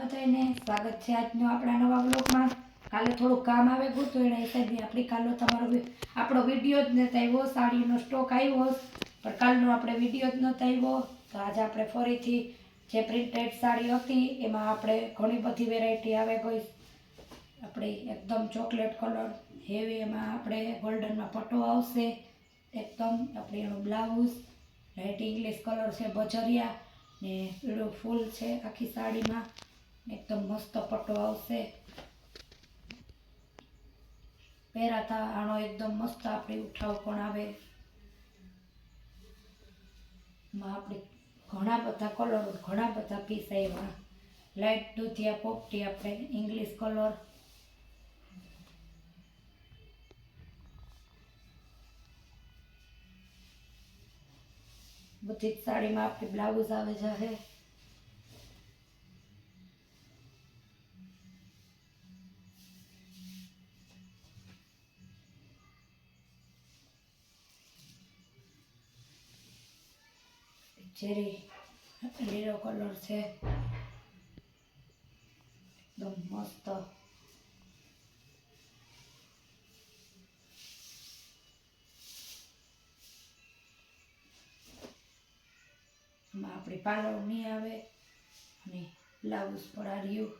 બધાને સ્વાગત છે આજનો આપણા નવા બ્લોગમાં। કાલે થોડું કામ આવે ગયું તો એના હિસાબે આપણી કાલનો આપણો વિડીયો જ નથી આવ્યો। સાડીનો સ્ટોક આવ્યો પણ કાલનો આપણે વિડીયો જ નહોતો આવ્યો। તો આજે આપણે ફરીથી જે પ્રિન્ટેડ સાડી હતી એમાં આપણે ઘણી બધી વેરાયટી આવે ગઈ। આપણે એકદમ ચોકલેટ કલર હેવી, એમાં આપણે ગોલ્ડનમાં પટ્ટો આવશે એકદમ। આપણે એનું બ્લાઉઝ લાઇટ ઇંગ્લિશ કલર છે બજરિયા ને પીળું ફૂલ છે આખી સાડીમાં, એકદમ મસ્ત પટ્ટો આવશે। પહેરાતા આનો એકદમ મસ્ત આપણી ઉઠાવ પણ આવે। એમાં આપણે ઘણા બધા કલર, ઘણા બધા પીસ આવ્યા। લાઇટ દૂધિયા પોપટી, આપણે ઇંગ્લિશ કલર, બધી જ સાડીમાં આપણે બ્લાઉઝ આવે જાહે। ચેરી લીલો કલર છે એકદમ મસ્ત। એમાં આપણી પાલવ નહીં આવે અને બ્લાઉઝ પર આ રહ્યું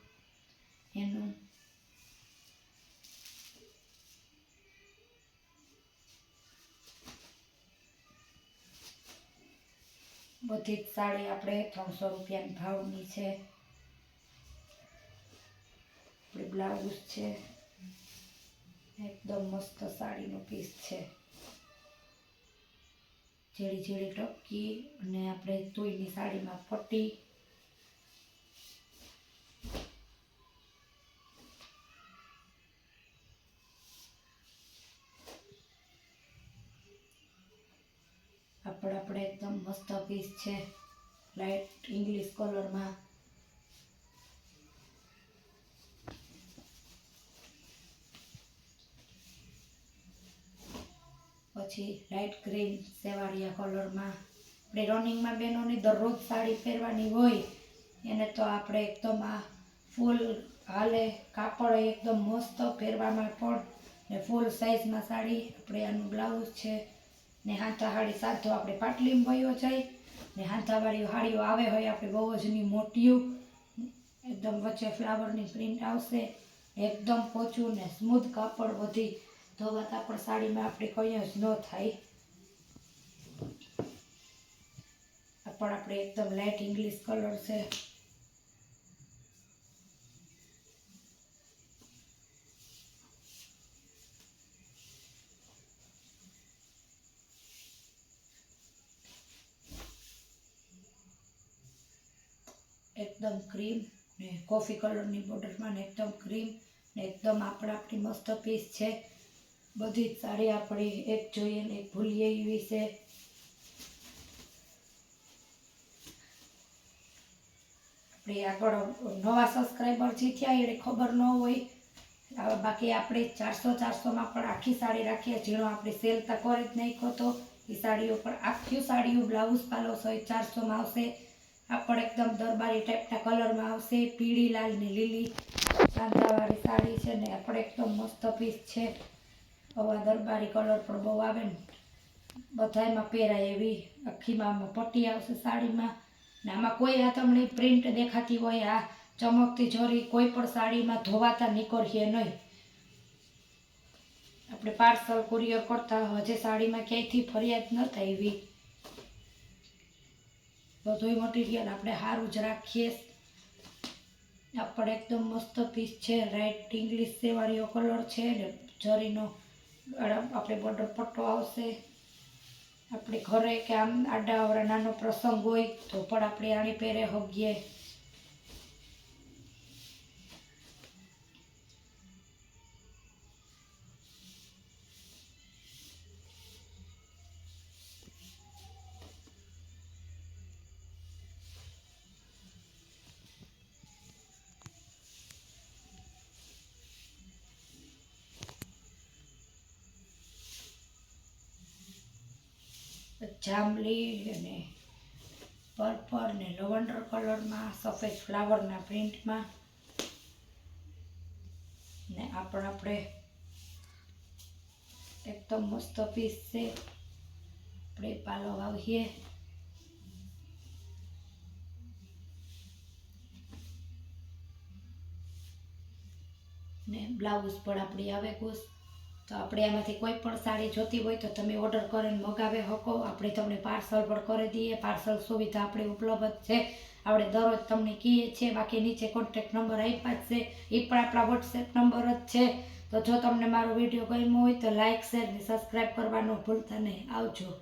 એનું। બધી જ સાડી આપણે 300 રૂપિયાની ભાવની છે। આપણે બ્લાઉઝ છે એકદમ મસ્ત સાડીનો પીસ છે। ઝીણી ઝીણી ટપકી અને આપણે તોયની સાડીમાં પટ્ટી, આપણે એકદમ મસ્ત પીસ છે લાઇટ ઇંગ્લિશ કલરમાં। પછી લાઇટ ગ્રીન સેવાળિયા કલરમાં। આપણે રનિંગમાં બહેનોની દરરોજ સાડી પહેરવાની હોય એને તો આપણે એકદમ આ ફૂલ હાલે, કાપડ એકદમ મસ્ત પહેરવામાં પણ ને ફૂલ સાઇઝમાં સાડી। આપણે આનું બ્લાઉઝ છે ને હાથા હાડી સાધો આપણે પાટલીમાં વયો જાય ને હાથાવાળી હાડીઓ આવે હોય આપણે બહુ જ ની મોટીયું, એકદમ વચ્ચે ફ્લાવરની પ્રિન્ટ આવશે, એકદમ પોચું ને સ્મૂથ કાપડ, બધી ધોવાતા પણ સાડીમાં આપણે કંઈ જ ન થાય। આ પણ આપણે એકદમ લાઇટ ઇંગ્લિશ કલર છે। એકદમ ક્રીમ ને કોફી કલરની બોર્ડરમાં ને એકદમ ક્રીમ ને એકદમ આપણી મસ્ત પીસ છે। બધી જ સાડી આપણી એક જોઈએ ને એક ભૂલીએ એવી છે। આપણે આગળ નવા સબસ્ક્રાઈબર જે થયા એને ખબર ન હોય, બાકી આપણે 400-400માં પણ આખી સાડી રાખીએ। જેનો આપણે સેલ તા કરી જ નાખ્યો તો એ સાડીઓ પણ આખી સાડીઓ બ્લાઉઝ પાલો સહિત 400માં આવશે। આ પણ એકદમ દરબારી ટાઈપના કલરમાં આવશે, પીળી, લાલ ને લીલી સાંધાવાળી સાડી છે ને આપણે એકદમ મસ્ત પીસ છે। આવા દરબારી કલર પણ બહુ આવે ને બધામાં પહેરાય એવી આખીમાં આમાં પટ્ટી આવશે સાડીમાં ને આમાં કોઈ આ તમને પ્રિન્ટ દેખાતી હોય આ ચમકતી જરી કોઈ પણ સાડીમાં ધોવાતા નીકળીએ નહીં। આપણે પાર્સલ કુરિયર કરતા હજે સાડીમાં ક્યાંયથી ફરિયાદ ન થાય એવી બધું મટીરિયલ આપણે સારું જ રાખીએ। આપણે એકદમ મસ્ત પીસ છે, લાઇટ ઇંગ્લિશ સેવાળીઓ કલર છે ને જરીનો આપણે બોર્ડર પટ્ટો આવશે। આપણે ઘરે કે આમ આડાઅવળા નાનો પ્રસંગ હોય તો પણ આપણે આણી પહેરે હગીએ। જાંબલી અને પર્પલ ને લવંડર કલરમાં, સફેદ ફ્લાવરના પ્રિન્ટમાં. ને આપણે એકદમ મસ્ત પીસ છે. આપણે પાલો વાવીએ ને બ્લાઉઝ પણ આપણી આવે કુશ. તો આપણે આમાંથી કોઈ પણ સાડી જોતી હોય તો તમે ઓર્ડર કરીને મગાવી શકો. આપણે તમને પાર્સલ પણ કરી દઈએ. પાર્સલ સુવિધા આપણી ઉપલબ્ધ છે. આપણે દરરોજ તમને કહીએ છીએ. બાકી નીચે કોન્ટેક્ટ નંબર આપ્યા જ છે, એ પણ આપણા વોટ્સએપ નંબર જ છે. તો જો તમને મારો વિડીયો ગમ્યો હોય તો લાઇક, શેર ને સબસ્ક્રાઈબ કરવાનું ભૂલતા નહીં. આવજો.